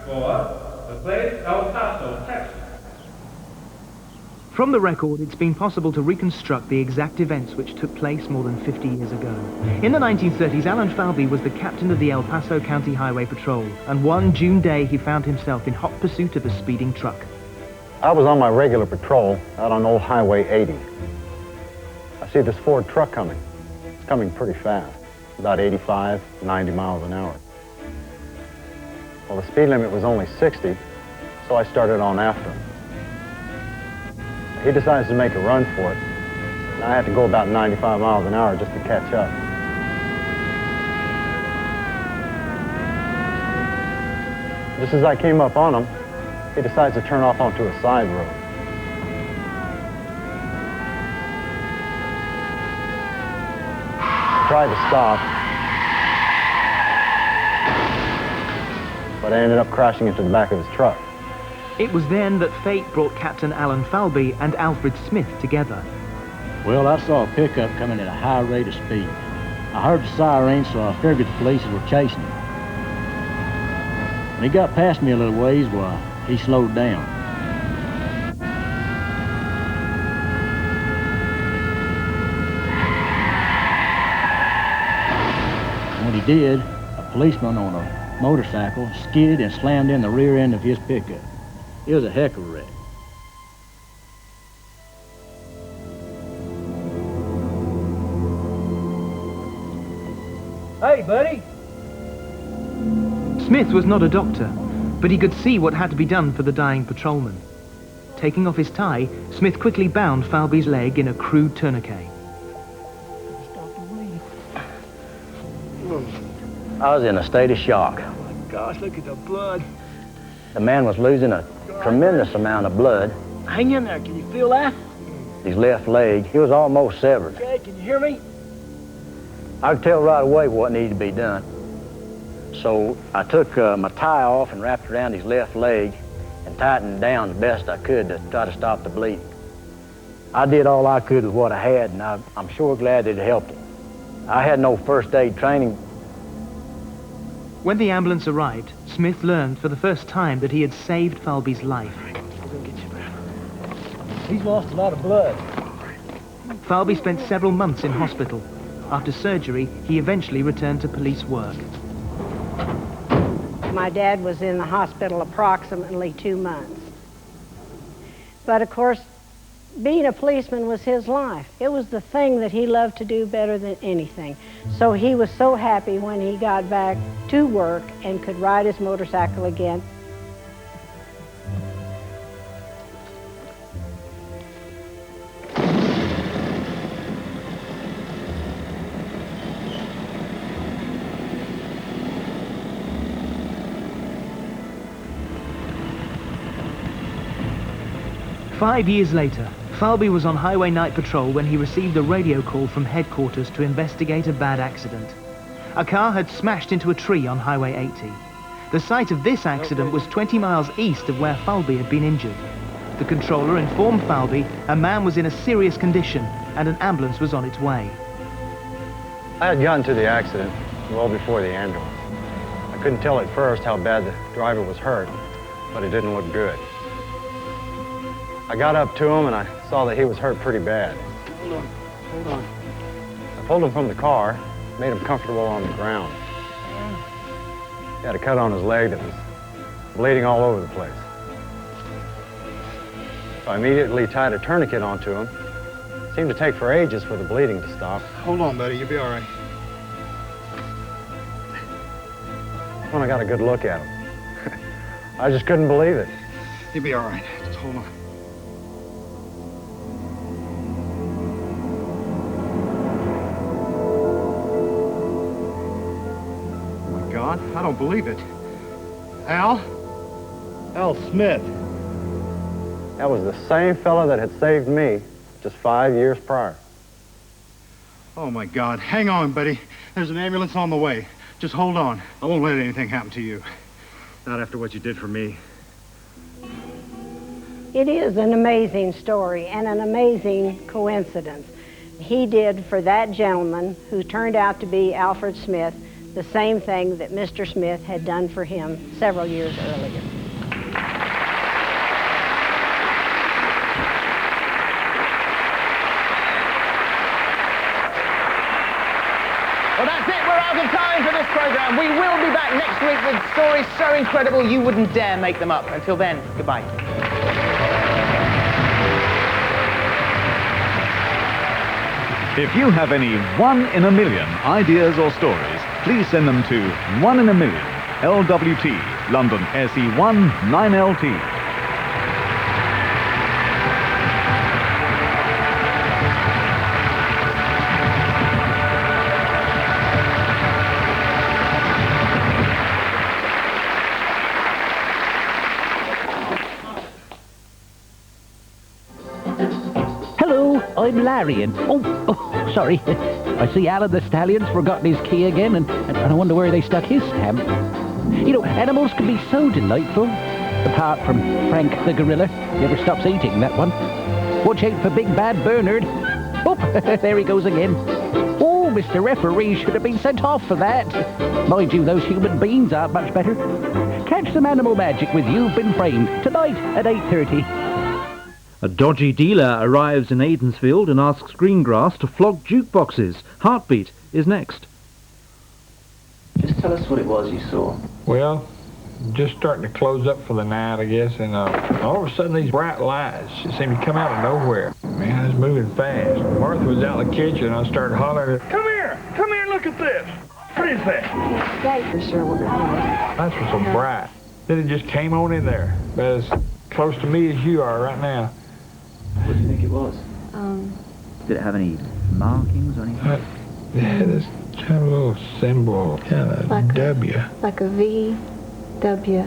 for the place El Paso, Texas. From the record, it's been possible to reconstruct the exact events which took place more than 50 years ago. In the 1930s, Alan Falby was the captain of the El Paso County Highway Patrol, and one June day he found himself in hot pursuit of a speeding truck. I was on my regular patrol out on Old Highway 80. I see this Ford truck coming. It's coming pretty fast, about 85, 90 miles an hour. Well, the speed limit was only 60, so I started on after him. He decides to make a run for it, and I had to go about 95 miles an hour just to catch up. Just as I came up on him, he decides to turn off onto a side road. I tried to stop, but I ended up crashing into the back of his truck. It was then that fate brought Captain Alan Falby and Alfred Smith together. Well, I saw a pickup coming at a high rate of speed. I heard the siren, so I figured the police were chasing him. When he got past me a little ways, well, he slowed down. When he did, a policeman on a motorcycle skidded and slammed in the rear end of his pickup. It was a heck of a wreck. Hey, buddy! Smith was not a doctor, but he could see what had to be done for the dying patrolman. Taking off his tie, Smith quickly bound Falby's leg in a crude tourniquet. Stop the bleeding. I was in a state of shock. Oh my gosh, look at the blood. The man was losing a tremendous amount of blood. Hang in there, can you feel that? His left leg, he was almost severed. Okay, can you hear me? I could tell right away what needed to be done. So I took my tie off and wrapped it around his left leg and tightened it down the best I could to try to stop the bleeding. I did all I could with what I had, and I'm sure glad that it helped him. I had no first aid training. When the ambulance arrived, Smith learned for the first time that he had saved Falby's life. We're gonna get you back. He's lost a lot of blood. Falby spent several months in hospital. After surgery, he eventually returned to police work. My dad was in the hospital approximately 2 months. But of course, being a policeman was his life. It was the thing that he loved to do better than anything. So he was so happy when he got back to work and could ride his motorcycle again. Five years later, Falby was on highway night patrol when he received a radio call from headquarters to investigate a bad accident. A car had smashed into a tree on Highway 80. The site of this accident was 20 miles east of where Falby had been injured. The controller informed Falby a man was in a serious condition and an ambulance was on its way. I had gotten to the accident well before the ambulance. I couldn't tell at first how bad the driver was hurt, but it didn't look good. I got up to him and I saw that he was hurt pretty bad. Hold on. I pulled him from the car, made him comfortable on the ground. He had a cut on his leg that was bleeding all over the place. So I immediately tied a tourniquet onto him. It seemed to take for ages for the bleeding to stop. Hold on, buddy, you'll be all right. When I got a good look at him, I just couldn't believe it. You'll be all right. Just hold on. God, I don't believe it. Al Smith. That was the same fella that had saved me just 5 years prior. Oh, my God. Hang on, buddy. There's an ambulance on the way. Just hold on. I won't let anything happen to you. Not after what you did for me. It is an amazing story and an amazing coincidence. He did for that gentleman, who turned out to be Alfred Smith, the same thing that Mr. Smith had done for him several years earlier. Well, that's it. We're out of time for this programme. We will be back next week with stories so incredible you wouldn't dare make them up. Until then, goodbye. If you have any 1 in a million ideas or stories, please send them to 1 in a million, LWT, London SE1 9LT. I'm Larry, and oh, sorry. I see Alan the Stallion's forgotten his key again, and I wonder where they stuck his stamp. You know, animals can be so delightful. Apart from Frank the gorilla, never stops eating, that one. Watch out for Big Bad Bernard. Oh, there he goes again. Oh, Mr. Referee should have been sent off for that. Mind you, those human beings aren't much better. Catch some animal magic with You've Been Framed, tonight at 8:30. A dodgy dealer arrives in Aidensfield and asks Greengrass to flog jukeboxes. Heartbeat is next. Just tell us what it was you saw. Well, just starting to close up for the night, I guess, and all of a sudden these bright lights seemed to come out of nowhere. Man, I was moving fast. Martha was out in the kitchen, and I started hollering, come here, look at this. What is that? Lights were so bright. Then it just came on in there, as close to me as you are right now. What do you think it was? Did it have any markings or anything? It had this kind of little symbol, kind of like W. Like a V, W.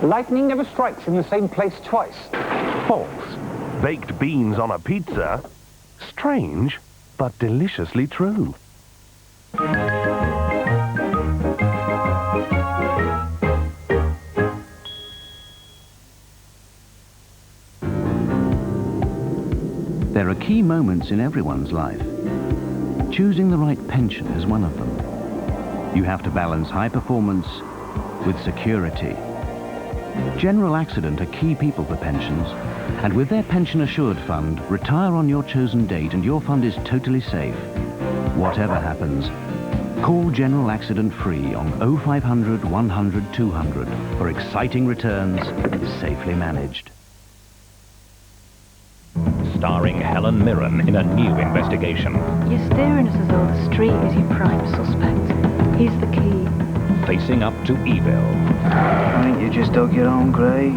Lightning never strikes in the same place twice. False. Baked beans on a pizza? Strange, but deliciously true. There are key moments in everyone's life. Choosing the right pension is one of them. You have to balance high performance with security. General Accident are key people for pensions, and with their Pension Assured Fund, retire on your chosen date and your fund is totally safe. Whatever happens, call General Accident free on 0500 100 200 for exciting returns, safely managed. Starring Helen Mirren in a new investigation. You're staring at us as though the street is your prime suspect. He's the key. Facing up to evil. I think you just dug your own grave.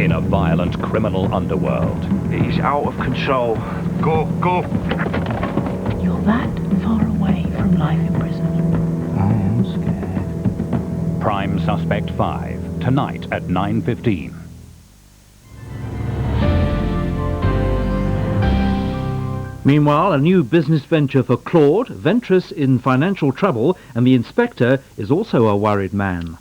In a violent criminal underworld. He's out of control. Go, go. You're that far away from life imprisonment. I am scared. Prime Suspect 5, tonight at 9:15. Meanwhile, a new business venture for Claude, Ventress in financial trouble, and the inspector is also a worried man.